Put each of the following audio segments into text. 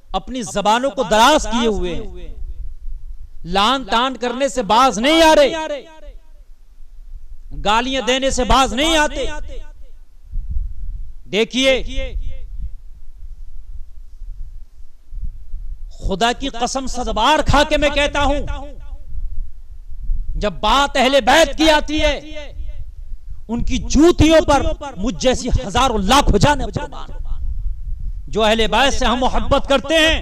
अपनी जबानों को दराज किए हुए हैं, लान तान करने से बाज नहीं आ रहे, गालियां देने से बाज नहीं आते। देखिए, खुदा की कसम सदबार खा के मैं कहता हूं, जब बात अहले बैत की आती है, उनकी जूतियों पर मुझ जैसी हजारों लाखों जाने जो अहले बैत से हम मोहब्बत करते हैं।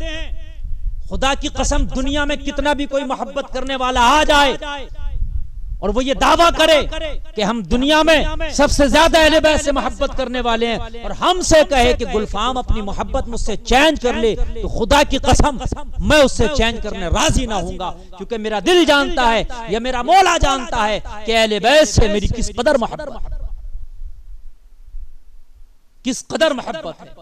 खुदा की कसम, दुनिया में कितना भी कोई मोहब्बत करने वाला आ जाए और वो ये दावा करे कि हम दुनिया में सबसे ज्यादा अहले बैत से मोहब्बत करने वाले हैं, और हमसे कहे कि गुलफाम अपनी मोहब्बत मुझसे चेंज कर ले, तो खुदा की कसम मैं उससे चेंज करने राजी ना होऊंगा, क्योंकि मेरा दिल जानता है या मेरा मौला जानता है कि अहले बैत से मेरी किस कदर मोहब्बत, किस कदर मोहब्बत है।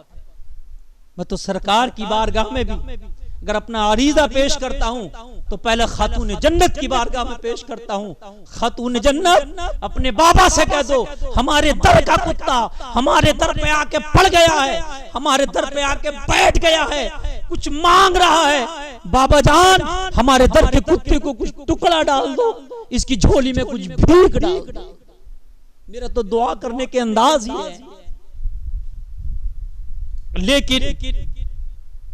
मैं तो सरकार की बारगाह में भी अगर अपना अरीजा पेश करता हूं तो पहले खातून जन्नत की बारगाह में पेश करता हूं। खातून जन्नत, अपने बाबा से कह दो हमारे दर का कुत्ता हमारे दर पे आके पड़ गया है, हमारे दर पे आके बैठ गया है, कुछ मांग रहा है, बाबा जान हमारे दर के कुत्ते को कुछ टुकड़ा डाल दो, इसकी झोली में कुछ भीख डाल दो। मेरा तो दुआ करने के अंदाज ही है। लेकिन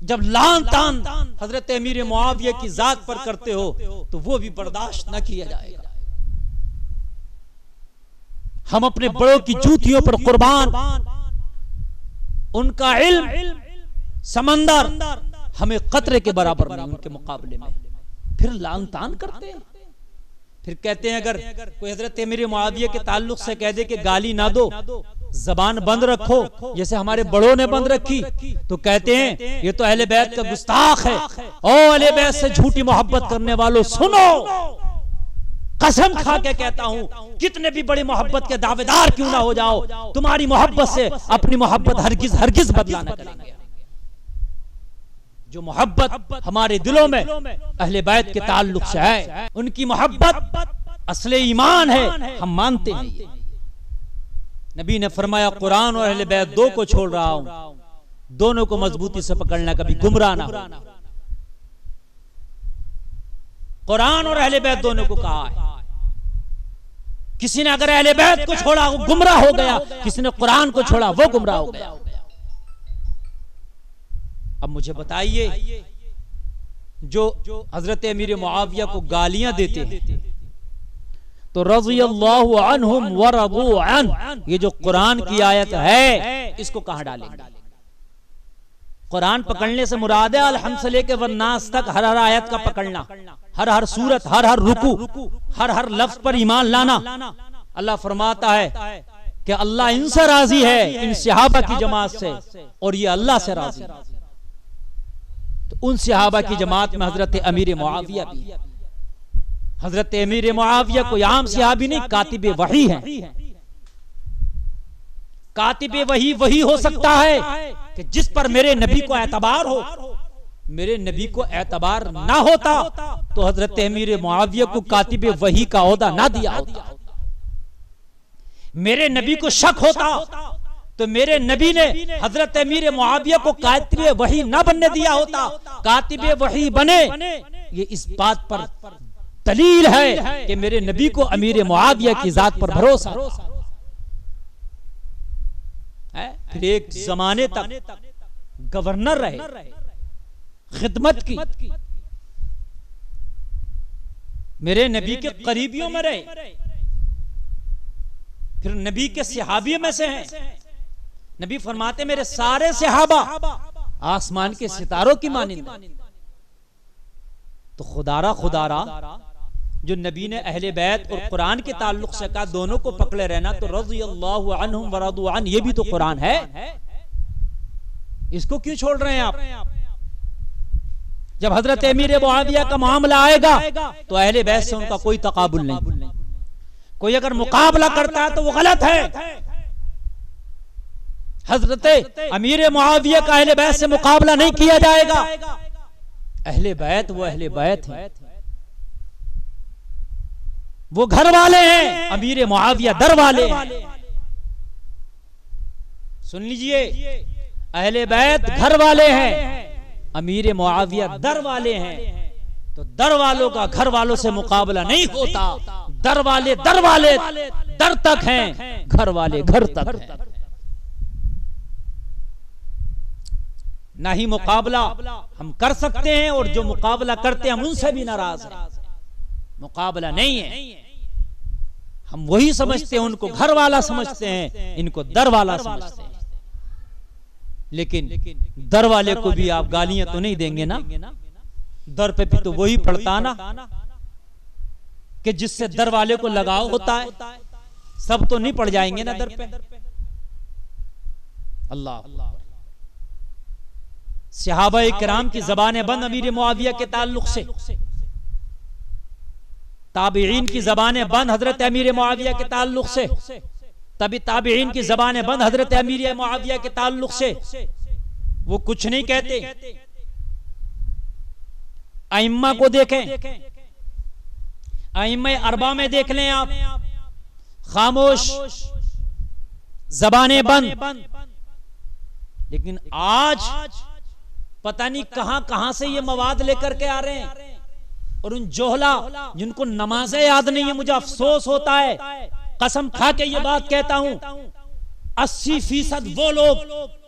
जब लान तान हजरत अमीर मुआविया की जात पर करते हो तो वो भी बर्दाश्त न किया जाएगा। हम अपने बड़ों की जूतियों पर कुर्बान, उनका इल्म समंदर हमें कतरे के बराबर नहीं उनके मुकाबले में, फिर लान तान करते हैं। फिर कहते हैं अगर कोई हजरत अमीर मुआविया के ताल्लुक से कह दे कि गाली ना दो, जबान बंद रखो, जैसे हमारे बड़ों ने बंद रखी, तो कहते हैं ये तो अहले बैत का गुस्ताख है। ओ अहले बैत से झूठी मोहब्बत करने वालों सुनो, कसम खा के कहता हूं, कितने भी बड़ी मोहब्बत के दावेदार क्यों ना हो जाओ, तुम्हारी मोहब्बत से अपनी मोहब्बत हरगिज हरगिज बदला न करेंगे। जो मोहब्बत हमारे दिलों में अहले बैत के ताल्लुक से है, उनकी मोहब्बत असले ईमान है, हम मानते हैं। नबी ने फरमाया कुरान और अहले बैत दो को छोड़ रहा हूं, दोनों को मजबूती से पकड़ना, कभी गुमराह ना हो। कुरान और अहले बैत दोनों को कहा है। किसी ने अगर अहले बैत को छोड़ा वो गुमराह हो गया, किसी ने कुरान को छोड़ा वो गुमराह हो गया। अब मुझे बताइए, जो हजरत अमीर मुआविया को गालियां देते हैं तो रज़ियल्लाहु अन्हुम व रज़ू अन, ये जो कुरान की आयत है इसको कहां डालेंगे? कुरान पकड़ने से मुराद है अलहम से लेके वन्नास तक हर हर आयत का पकड़ना, हर हर सूरत, हर हर रुकू, हर हर लफ्ज पर ईमान लाना। अल्लाह फरमाता है कि अल्लाह इनसे राजी है, इन सहाबा की जमात से, और ये अल्लाह से राजी है। तो उन सहाबा की जमात में हजरत अमीर मुआविया भी है। हजरत अमीर मुआविया कोई आम सहाबी नहीं, कातिब वही है। कातिब वही हो सकता है कि जिस पर मेरे नबी को एतबार हो। मेरे नबी को एतबार ना होता तो हजरत अमीर मुआविया को कातिब वही का ओहदा ना दिया होता। मेरे नबी को शक होता तो मेरे नबी ने हजरत अमीर मुआविया को कातिब वही ना बनने दिया होता। कातिब वही बने, ये इस बात पर दलील है कि मेरे नबी को अमीर मुआविया की जात पर भरोसा है। फिर एक जमाने तक गवर्नर रहे, खिदमत की, मेरे नबी के करीबियों में रहे, फिर नबी के सहाबियों में से हैं। नबी फरमाते मेरे सारे सहाबा आसमान के सितारों की मानिंद। तो खुदारा जो नबी ने अहले बैत और कुरान के ताल्लुक से कहा दोनों को पकड़े रहना, तो रज़ियल्लाहु अन्हुम व रज़ू अन ये भी तो कुरान है, इसको क्यों छोड़ रहे हैं आप? जब हजरत अमीर मुआविया का मामला आएगा तो अहले बैत से उनका कोई तकाबुल नहीं। कोई अगर मुकाबला करता है तो वो गलत है। हजरत अमीर मुआविया का अहले बैत से मुकाबला नहीं किया जाएगा। अहले बैत वो अहले बैत है, वो घर वाले हैं, अमीर मुआविया दर वाले हैं। सुन लीजिए, अहले बैत घर वाले हैं, अमीर मुआविया दर वाले हैं, तो दर वालों का घर वालों से मुकाबला नहीं होता। दर वाले दर तक हैं, घर वाले घर तक हैं। ना ही मुकाबला हम कर सकते हैं, और जो मुकाबला करते हैं हम उनसे भी नाराज हैं। मुकाबला नहीं है, हम वही समझते हैं, उनको घर वाला समझते हैं, इनको दर वाला समझते हैं। लेकिन दर वाले को भी आप गालियां तो नहीं देंगे ना, दर पे भी तो वही पड़ता ना कि जिससे दर वाले को लगाव होता है। सब तो नहीं पड़ जाएंगे ना दर पे। अल्लाह, सहाबा किराम की ज़बानें बंद अमीर मुआविया के ताल्लुक से, ताबीईन की ज़बानें बंद हजरत अमीर मुआविया के ताल्लुक से, तभी ताबीईन की ज़बानें बंद हजरत अमीर मुआविया के ताल्लुक से। वो कुछ नहीं कहते। अइम्मा को देखें, अइम्मा अरबा में देख लें आप, खामोश, ज़बानें बंद। लेकिन आज पता नहीं कहां कहां से ये मवाद लेकर के आ रहे हैं, और उन जोहला जिनको नमाजें याद नहीं है, मुझे अफसोस होता है, कसम खा के ये बात कहता हूं, 80% वो लोग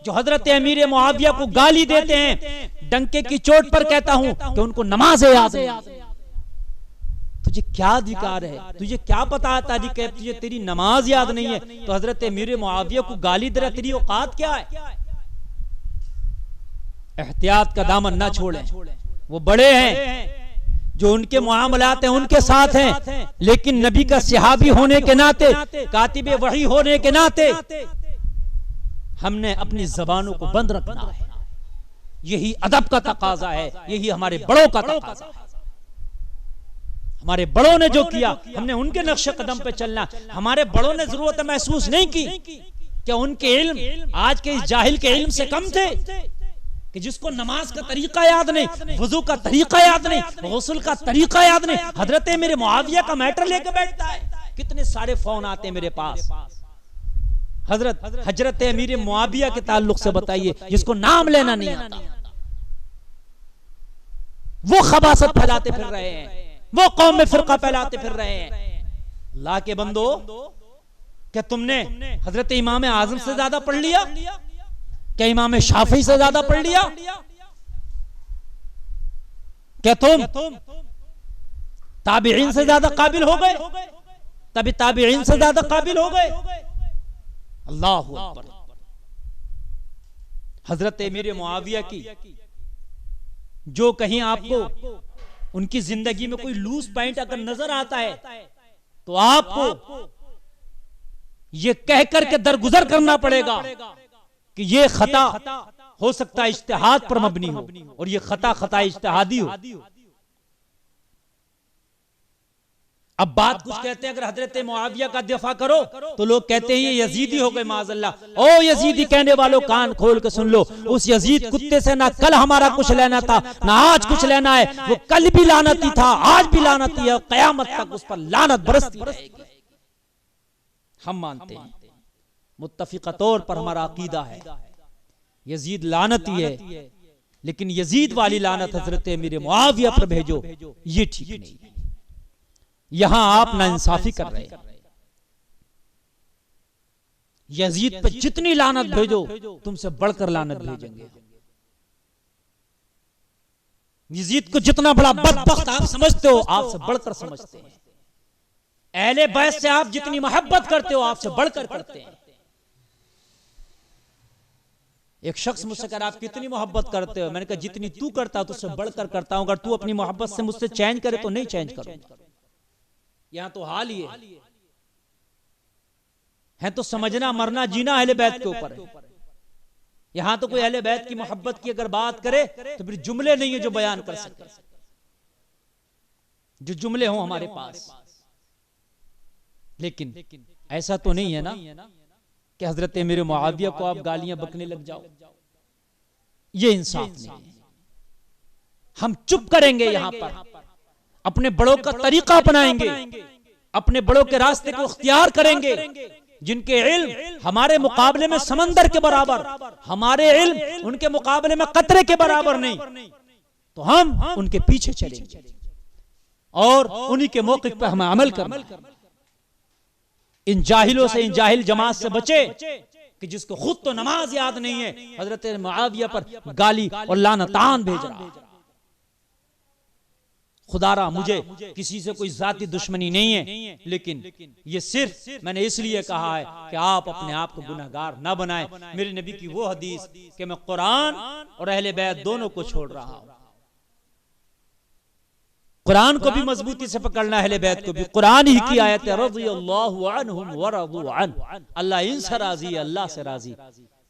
जो हजरत अमीर मुआविया को गाली देते हैं, डंके की चोट पर कहता हूं कि उनको नमाजें याद नहीं। तुझे क्या अधिकार है, तुझे क्या पता है, तुझे तेरी नमाज याद नहीं है तो हजरत अमीर मुआविया को गाली दे रहा, तेरी औकात क्या है? एहतियात का दामन ना छोड़ें। वो बड़े हैं, जो उनके मुआमलात हैं उनके साथ हैं, लेकिन नबी का सहाबी होने के नाते, कातिबे वही होने के नाते हमने अपनी जबानों को बंद रखना है। यही अदब का तकाजा है, यही हमारे बड़ों का तकाजा है। हमारे बड़ों ने जो किया, हमने उनके नक्शे कदम पे चलना। हमारे बड़ों ने जरूरत महसूस नहीं की क्या उनके इल्म आज के इस जाहिल के इल्म से कम थे? कि जिसको नमाज का तरीका याद नहीं, वुजू का तरीका याद नहीं, गुस्ल का तरीका याद नहीं, हजरत मेरे मुआविया का मैटर लेके बैठता है। कितने सारे फोन आते हैं मेरे पास, हजरत अमीर मुआविया के ताल्लुक से बताइए, जिसको नाम लेना नहीं आता, वो खबासत फैलाते फिर रहे हैं, वो कौम में फिरका फैलाते फिर रहे हैं। अल्लाह के बंदो, क्या तुमने हजरत इमाम आजम से ज्यादा पढ़ लिया? क्या इमाम शाफी से ज्यादा पढ़ लिया? क्या तुम ताबीईन से ज्यादा काबिल हो गए? तभी ताबीईन से ज्यादा काबिल हो गए। अल्लाहु अकबर। हजरत अमीर मुआविया की जो कहीं आपको उनकी जिंदगी में कोई लूज पॉइंट अगर नजर आता है, तो आपको ये कहकर के दरगुजर करना पड़ेगा कि ये खता हो सकता है इज्तिहाद पर मबनी हो, और ये खता इज्तिहादी हो। अब बात कुछ कहते हैं, अगर हजरत मुआविया का दिफा करो तो लोग कहते हैं ये यजीदी हो गए माज़अल्लाह। ओ यजीदी कहने वालों, कान खोल के सुन लो, उस यजीद कुत्ते से ना कल हमारा कुछ लेना था, ना आज कुछ लेना है। वो कल भी लानती था, आज भी लानती है, कयामत तक उस पर लानत बरसती रहेगी। हम मानते हैं, मुत्तफिका तौर पर हमारा अकीदा है, यजीद लानती है, लेकिन यजीद वाली लानत हजरत अमीर मुआविया पर भेजो, ये ठीक नहीं। यहां आप नाइंसाफी कर रहे हैं। यजीद पे जितनी लानत भेजो, तुमसे बढ़कर लानत भेजेंगे। यजीद को जितना बड़ा बदबख्त आप समझते हो, आपसे बढ़कर समझते हैं। अहले बैत से आप जितनी मोहब्बत करते हो, आपसे बढ़कर करते हैं। एक शख्स मुझसे कह रहा, आप कितनी मोहब्बत करते हो? मैंने कहा जितनी तू करता हो, तुझसे बढ़कर करता हूं। अगर तू अपनी मोहब्बत से मुझसे चेंज करे तो नहीं चेंज करूंगा। यहां तो हाल ही है तो समझना मरना जीना अहले बैत के ऊपर है। यहां तो कोई अहले बैत की मोहब्बत की अगर बात करे तो फिर जुमले नहीं है जो बयान कर सके, जो जुमले हों हमारे पास। लेकिन ऐसा तो नहीं है ना कि हजरत मेरे मुआविया को आप गालियां बकने लग जाओ। ये इंसाफ नहीं है। हम चुप करेंगे, यहां पर अपने बड़ों का तरीका अपनाएंगे, अपने बड़ों के रास्ते को इख्तियार करेंगे, जिनके इल्म हमारे मुकाबले में समंदर के बराबर, हमारे इल्म उनके मुकाबले में कतरे के बराबर नहीं, तो हम उनके पीछे चलेंगे और उन्हीं के मौक़िफ़ पर हमें अमल करना है। इन जाहिलों से, इन जाहिल जमात से बचे कि जिसको खुद तो नमाज याद नहीं है, हजरत मुआविया पर गाली और लानतान भेज रहा है। खुदारा मुझे किसी से कोई जाती दुश्मनी नहीं है, लेकिन ये सिर्फ मैंने इसलिए कहा है कि आप अपने आप को गुनहगार ना बनाएं। मेरे नबी की वो हदीस कि मैं कुरान और अहले बैत दोनों को छोड़ रहा हूं। कुरान को भी मजबूती से पकड़ना, अहले बैत को भी। कुरान ही की आयत है, रज़ियल्लाहु अन्हुम व रज़ू अन्हु, अल्लाह इनसे राजी, अल्लाह से राजी।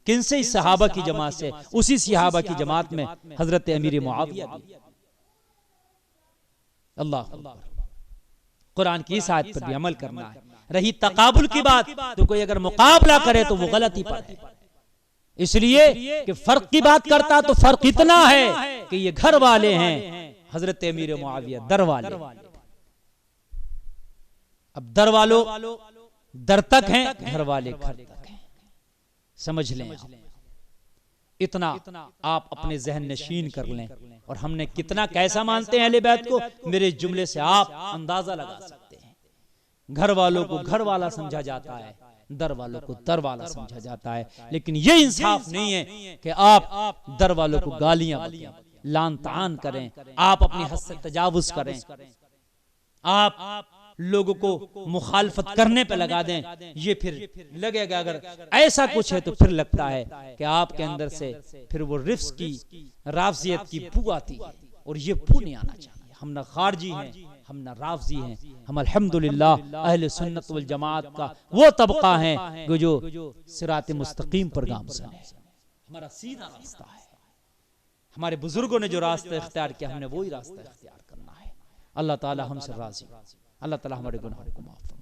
किनसे? इस सहाबा की जमात से। उसी सहाबा की जमात में हजरत अमीर मुआविया भी। अल्लाह, कुरान की इस आयत पर भी अमल करना है। रही तकाबुल की बात, तो कोई अगर मुकाबला करे तो वो गलती पर है। इसलिए कि फर्क की बात करता तो फर्क इतना है कि ये घर वाले हैं, हजरत अमीर मुआविया दर वाले। अब दर वालों दर तक हैं, घर वाले घर तक हैं। समझ लें, इतना आप अपने जहन नशीन कर लें। और हमने कितना कैसा मानते हैं अहले बैत को, मेरे जुमले से आप अंदाजा लगा सकते हैं। घर वालों को घर वाला समझा जाता है, दर वालों को दर वाला समझा जाता है। लेकिन ये इंसाफ नहीं है कि आप दर वालों को गालियां बकें, लान तान करें, आप अपनी हद से तजावुज करें, आप लोगों को मुखालफत करने पे लगा दें। ये फिर लगेगा, अगर ऐसा कुछ है तो फिर लगता है कि आपके अंदर से फिर वो रिफ्स की, राफजियत की बू आती है, और ये बू नहीं आना चाहिए। हम ना खारजी हैं, हम ना राफजी हैं, हम अल्हम्दुलिल्लाह अहले सुन्नत वल जमात का वो तबका है जो सिरात मुस्तकीम पर गामज़न है। हमारा सीधा रास्ता है। हमारे बुजुर्गों ने जो रास्ता इख्तियार किया, हमने वही रास्ता इख्तियार करना है। अल्लाह ताला हमसे राजी, अल्लाह ताला हमारे गुनाहों को माफ फरमाए।